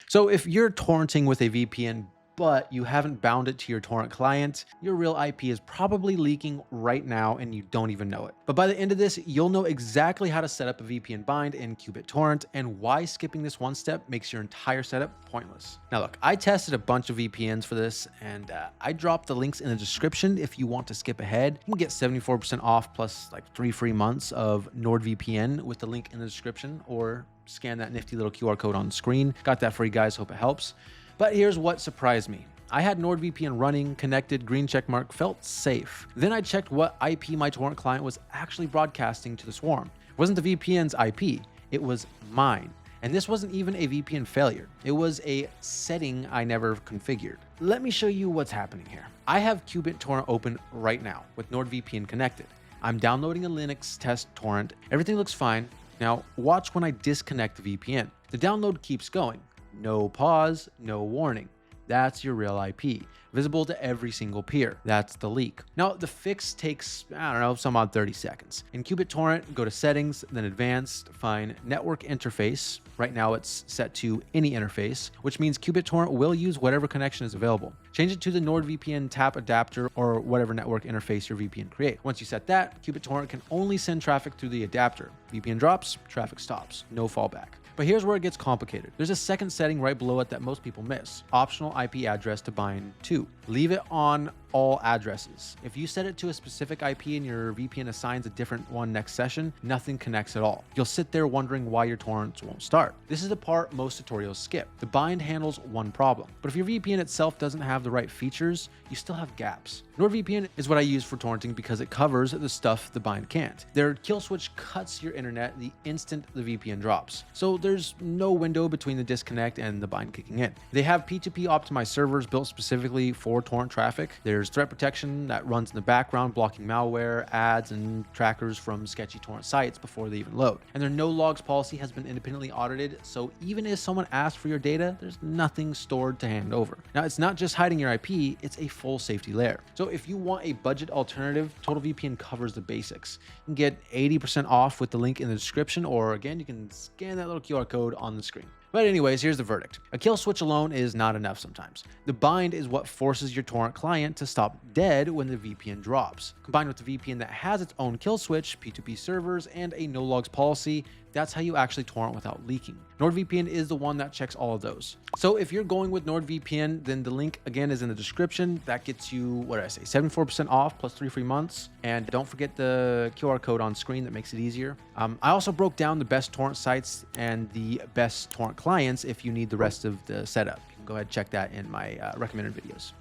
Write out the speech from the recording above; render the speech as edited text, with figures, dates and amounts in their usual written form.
So if you're torrenting with a VPN, but you haven't bound it to your torrent client, your real IP is probably leaking right now and you don't even know it. But by the end of this, you'll know exactly how to set up a VPN bind in qBittorrent and why skipping this one step makes your entire setup pointless. Now look, I tested a bunch of VPNs for this and I dropped the links in the description if you want to skip ahead. You can get 74% off plus like 3 free months of NordVPN with the link in the description, or scan that nifty little QR code on the screen. Got that for you guys, hope it helps. But here's what surprised me. I had NordVPN running, connected, green check mark, felt safe. Then I checked what IP my torrent client was actually broadcasting to the swarm. It wasn't the VPN's IP, it was mine. And this wasn't even a VPN failure. It was a setting I never configured. Let me show you what's happening here. I have qBittorrent open right now with NordVPN connected. I'm downloading a Linux test torrent. Everything looks fine. Now watch when I disconnect the VPN. The download keeps going. No pause, no warning. That's your real IP, visible to every single peer. That's the leak. Now, the fix takes, I don't know, some odd 30 seconds. In qBittorrent, go to Settings, then Advanced, find Network Interface. Right now, it's set to any interface, which means qBittorrent will use whatever connection is available. Change it to the NordVPN tap adapter or whatever network interface your VPN creates. Once you set that, qBittorrent can only send traffic through the adapter. VPN drops, traffic stops, no fallback. But here's where it gets complicated. There's a second setting right below it that most people miss. Optional IP address to bind to. Leave it on all addresses. If you set it to a specific IP and your VPN assigns a different one next session, nothing connects at all. You'll sit there wondering why your torrents won't start. This is the part most tutorials skip. The bind handles one problem, but if your VPN itself doesn't have the right features, you still have gaps. NordVPN is what I use for torrenting because it covers the stuff the bind can't. Their kill switch cuts your internet the instant the VPN drops. So there's no window between the disconnect and the bind kicking in. They have P2P optimized servers built specifically for torrent traffic. There's threat protection that runs in the background, blocking malware, ads, and trackers from sketchy torrent sites before they even load. And their no logs policy has been independently audited, so even if someone asks for your data, there's nothing stored to hand over. Now, it's not just hiding your IP, it's a full safety layer. So if you want a budget alternative, TotalVPN covers the basics. You can get 80% off with the link in the description, or again, you can scan that little QR code on the screen. But anyways, here's the verdict. A kill switch alone is not enough sometimes. The bind is what forces your torrent client to stop dead when the VPN drops. Combined with the VPN that has its own kill switch, P2P servers, and a no logs policy, that's how you actually torrent without leaking. NordVPN is the one that checks all of those. So if you're going with NordVPN, then the link again is in the description. That gets you, what did I say, 74% off plus 3 free months. And don't forget the QR code on screen that makes it easier. I also broke down the best torrent sites and the best torrent clients if you need the rest of the setup. You can go ahead and check that in my recommended videos.